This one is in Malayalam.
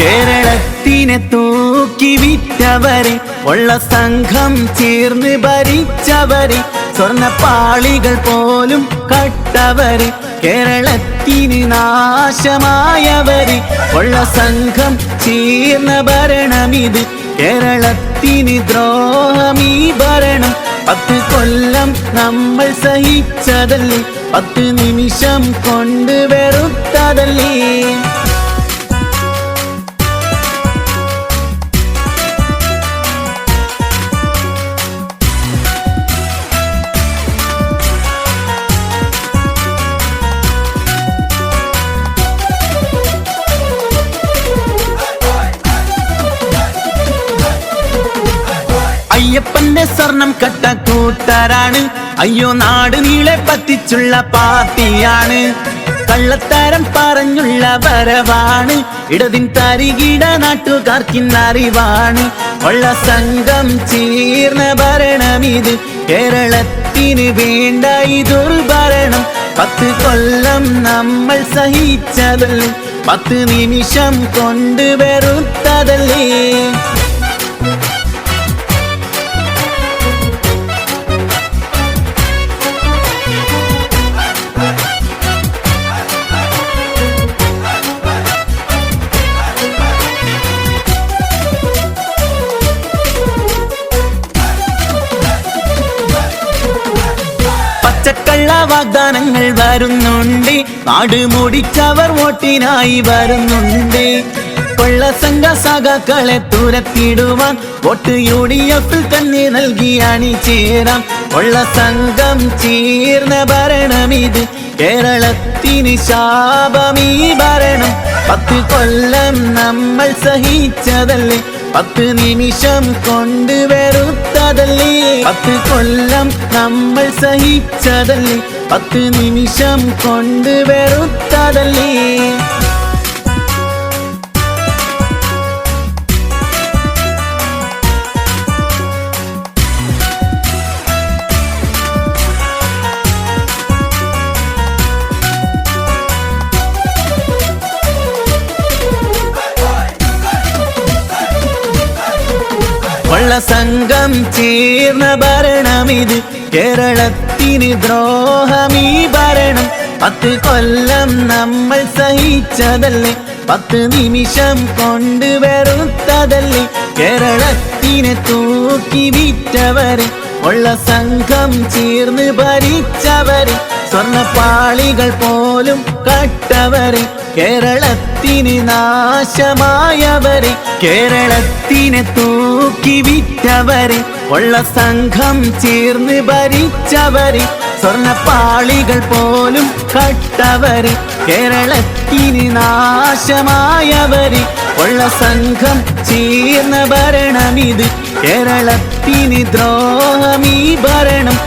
കേരളത്തിനെ തൂക്കി വിറ്റവരെ, ഉള്ള സംഘം ചേർന്ന് ഭരിച്ചവരെ, സ്വർണ്ണപ്പാളികൾ പോലും കട്ടവരെ, കേരളത്തിന് നാശമായവരെ, ഉള്ള സംഘം ചേർന്ന ഭരണമിത്, കേരളത്തിന് ദ്രോഹമീ ഭരണം. 10 കൊല്ലം നമ്മൾ സഹിച്ചതല്ലേ, 10 നിമിഷം കൊണ്ട് വെറുത്തതല്ലേ. അയ്യപ്പന്റെ സ്വർണം കട്ട കൂട്ടരാണ്, അയ്യോ നാട് നീളെ പറ്റിച്ചുള്ള പാർട്ടിയാണ്. കള്ളത്തരം പറഞ്ഞുള്ള വരവാണ്, ഇടതിൻ തരികിട നാട്ടുകാർക്കിന്നറിവാണ്. ഉള്ള സംഘം ചേർന്ന ഭരണമിത്, കേരളത്തിന് വേണ്ട ഈ ദുർഭരണം. 10 കൊല്ലം നമ്മൾ സഹിച്ചതല്ലേ, 10 നിമിഷം കൊണ്ട് വെറുത്തതല്ലേ. പച്ചക്കള്ള വാഗ്ദാനങ്ങൾ വരുന്നുണ്ട്, നാട് മുടിച്ചവർ വോട്ടിനായി വരുന്നുണ്ട്. കൊള്ള സംഘ സഖാക്കളെ തുരത്തിടുവാൻ വോട്ട് UDF തന്നെ നൽകി അണിചേരാം. ഉള്ള സംഘം ചേർന്ന ഭരണമിത്, കേരളത്തിന് ശാപമീ ഭരണം. 10 കൊല്ലം നമ്മൾ സഹിച്ചതല്ലേ, 10 നിമിഷം കൊണ്ട് വെറുത്തതല്ലേ. 10 കൊല്ലം നമ്മൾ സഹിച്ചതല്ലേ, 10 നിമിഷം കൊണ്ട് വെറുത്തതല്ലേ. ഉള്ള സംഘം ചേർന്ന ഭരണമിത്, കേരളത്തിന് ദ്രോഹമീ ഭരണം. 10 കൊല്ലം നമ്മൾ സഹിച്ചതല്ലേ, 10 നിമിഷം കൊണ്ട് വെറുത്തതല്ലേ. കേരളത്തിനെ തൂക്കി വിറ്റവരെ, ഉള്ള സംഘം ചേർന്ന് ഭരിച്ചവരെ, സ്വർണ്ണപ്പാളികൾ പോലും കട്ടവരെ, കേരളത്തിന് നാശമായവരെ, കേരളത്തിനെ തൂക്കി വിറ്റവരെ, ഉള്ള സംഘം ചേർന്ന് ഭരിച്ചവരെ, സ്വർണ്ണപ്പാളികൾ പോലും കട്ടവരെ, കേരളത്തിന് നാശമായവരെ, ഉള്ള സംഘം ചേർന്ന ഭരണമിത്, കേരളത്തിന് ദ്രോഹമീ ഭരണം.